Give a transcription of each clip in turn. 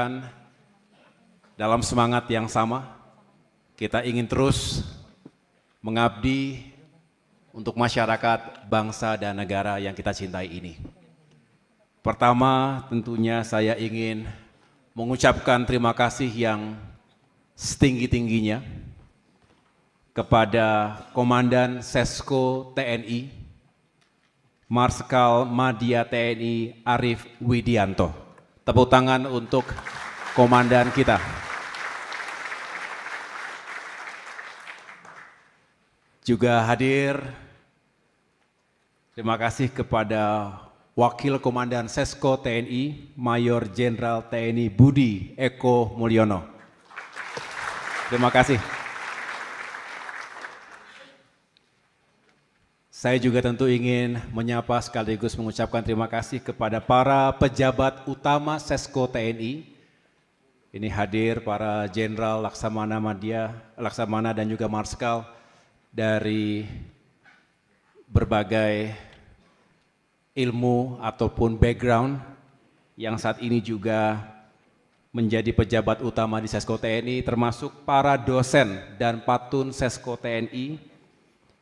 mudah-mudahan dalam semangat yang sama, kita ingin terus mengabdi untuk masyarakat, bangsa, dan negara yang kita cintai ini. Pertama, tentunya saya ingin mengucapkan terima kasih yang setinggi-tingginya kepada Komandan Sesko TNI, Marskal Madya TNI Arief Widianto. Tepuk tangan untuk komandan kita. Juga hadir, terima kasih kepada Wakil Komandan Sesko TNI, Mayor Jenderal TNI Budi Eko Mulyono. Terima kasih. Saya juga tentu ingin menyapa sekaligus mengucapkan terima kasih kepada para pejabat utama Sesko TNI. Ini hadir para Jenderal Laksamana dan juga Marskal dari berbagai ilmu ataupun background yang saat ini juga menjadi pejabat utama di Sesko TNI, termasuk para dosen dan patun Sesko TNI,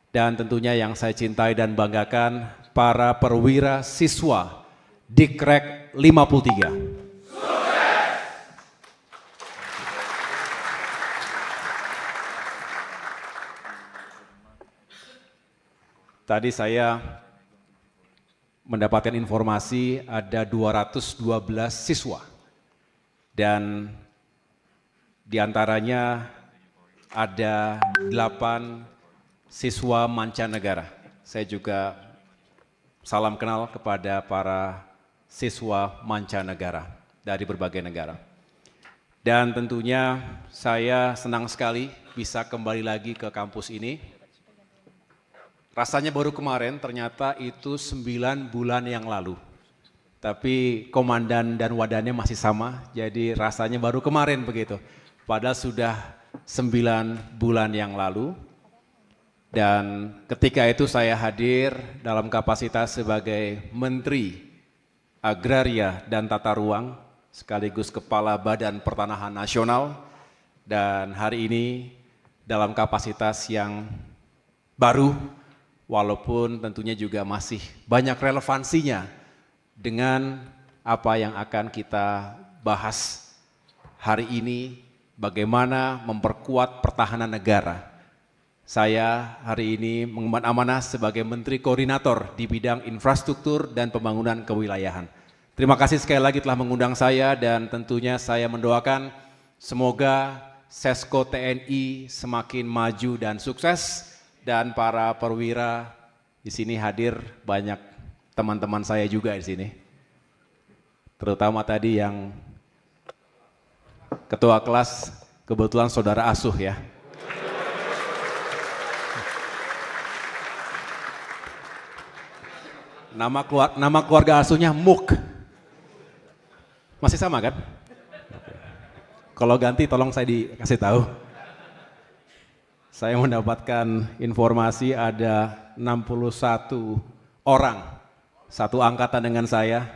dan tentunya yang saya cintai dan banggakan, para perwira siswa Dikrek 53. Tadi saya mendapatkan informasi ada 212 siswa dan diantaranya ada 8 siswa mancanegara. Saya juga salam kenal kepada para siswa mancanegara dari berbagai negara. Dan tentunya saya senang sekali bisa kembali lagi ke kampus ini. Rasanya baru kemarin, ternyata itu 9 bulan yang lalu. Tapi komandan dan wadannya masih sama, jadi rasanya baru kemarin begitu. Padahal sudah 9 bulan yang lalu. Dan ketika itu saya hadir dalam kapasitas sebagai Menteri Agraria dan Tata Ruang, sekaligus Kepala Badan Pertanahan Nasional. Dan hari ini dalam kapasitas yang baru, walaupun tentunya juga masih banyak relevansinya dengan apa yang akan kita bahas hari ini, bagaimana memperkuat pertahanan negara. Saya hari ini mengemban amanah sebagai Menteri Koordinator di bidang infrastruktur dan pembangunan kewilayahan. Terima kasih sekali lagi telah mengundang saya dan tentunya saya mendoakan semoga Sesko TNI semakin maju dan sukses. Dan para perwira di sini hadir banyak teman-teman saya juga di sini. Terutama tadi yang ketua kelas kebetulan saudara asuh ya. Nama keluarga asuhnya Muk. Masih sama kan? Kalau ganti tolong saya dikasih tahu. Saya mendapatkan informasi ada 61 orang, satu angkatan dengan saya.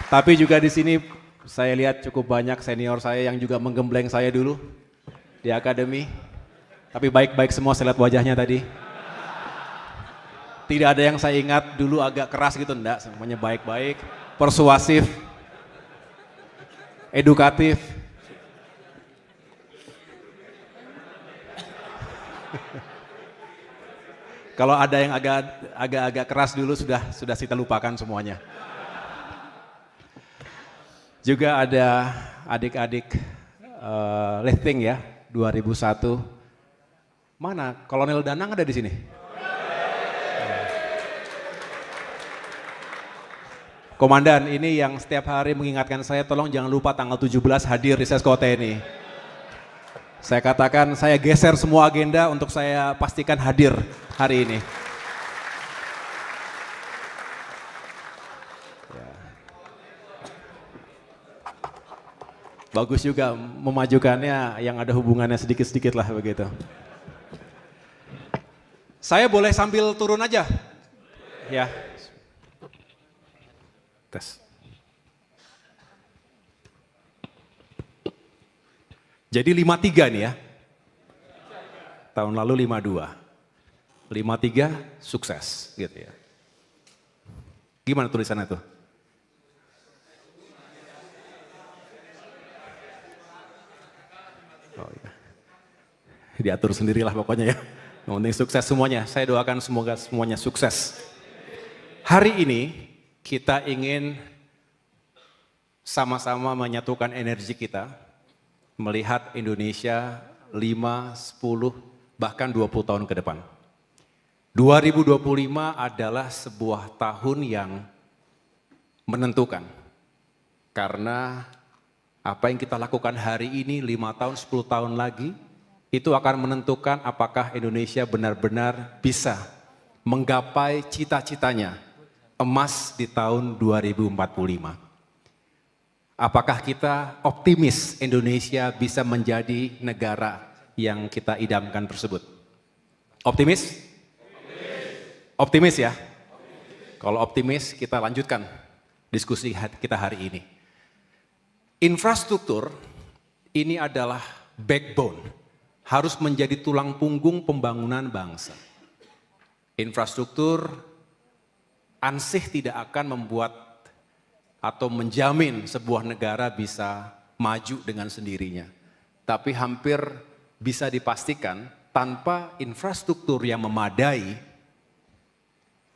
Tapi juga di sini saya lihat cukup banyak senior saya yang juga menggembleng saya dulu di akademi. Tapi baik-baik semua, saya lihat wajahnya tadi. Tidak ada yang saya ingat dulu agak keras gitu, enggak, semuanya baik-baik, persuasif, edukatif. Kalau ada yang agak keras dulu sudah kita lupakan semuanya. Juga ada adik-adik lifting ya, 2001. Mana Kolonel Danang ada di sini? Komandan, ini yang setiap hari mengingatkan saya, tolong jangan lupa tanggal 17 hadir di Sesko TNI. Saya katakan, saya geser semua agenda untuk saya pastikan hadir hari ini. Ya. Bagus juga memajukannya yang ada hubungannya sedikit-sedikit lah begitu. Saya boleh sambil turun aja? Ya. Tes. Jadi 53 nih ya. Tahun lalu 52. 53 sukses gitu ya. Gimana tulisannya tuh? Oh ya. Diatur sendirilah pokoknya ya. Yang penting sukses semuanya. Saya doakan semoga semuanya sukses. Hari ini kita ingin sama-sama menyatukan energi kita, melihat Indonesia 5, 10, bahkan 20 tahun ke depan. 2025 adalah sebuah tahun yang menentukan. Karena apa yang kita lakukan hari ini 5 tahun, 10 tahun lagi, itu akan menentukan apakah Indonesia benar-benar bisa menggapai cita-citanya emas di tahun 2045. Apakah kita optimis Indonesia bisa menjadi negara yang kita idamkan tersebut? Optimis? Optimis ya? Kalau optimis kita lanjutkan diskusi kita hari ini. Infrastruktur ini adalah backbone, harus menjadi tulang punggung pembangunan bangsa. Infrastruktur ansih tidak akan membuat atau menjamin sebuah negara bisa maju dengan sendirinya. Tapi hampir bisa dipastikan tanpa infrastruktur yang memadai,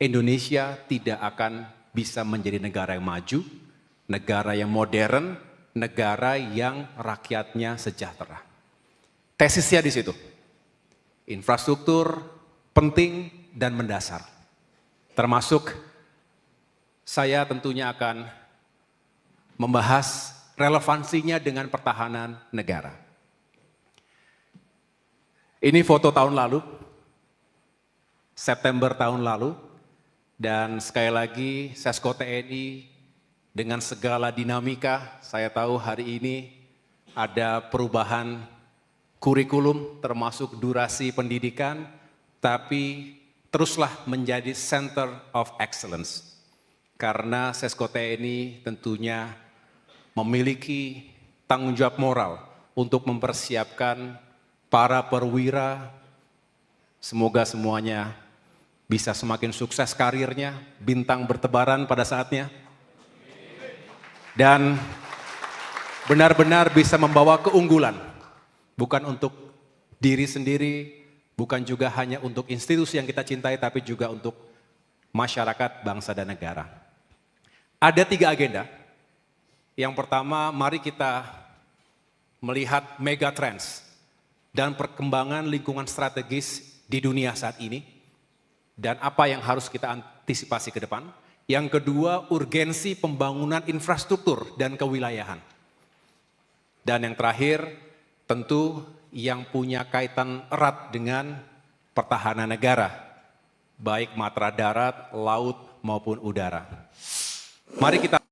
Indonesia tidak akan bisa menjadi negara yang maju, negara yang modern, negara yang rakyatnya sejahtera. Tesisnya di situ. Infrastruktur penting dan mendasar. Termasuk saya tentunya akan membahas relevansinya dengan pertahanan negara. Ini foto tahun lalu, September tahun lalu, dan sekali lagi Sesko TNI dengan segala dinamika, saya tahu hari ini ada perubahan kurikulum termasuk durasi pendidikan, tapi teruslah menjadi Center of Excellence. Karena Sesko TNI tentunya memiliki tanggung jawab moral untuk mempersiapkan para perwira, semoga semuanya bisa semakin sukses karirnya, bintang bertebaran pada saatnya, dan benar-benar bisa membawa keunggulan, bukan untuk diri sendiri, bukan juga hanya untuk institusi yang kita cintai, tapi juga untuk masyarakat, bangsa, dan negara. Ada 3 agenda. Yang pertama, mari kita melihat megatrends dan perkembangan lingkungan strategis di dunia saat ini dan apa yang harus kita antisipasi ke depan. Yang kedua, urgensi pembangunan infrastruktur dan kewilayahan. Dan yang terakhir, tentu yang punya kaitan erat dengan pertahanan negara, baik matra darat, laut maupun udara. Mari kita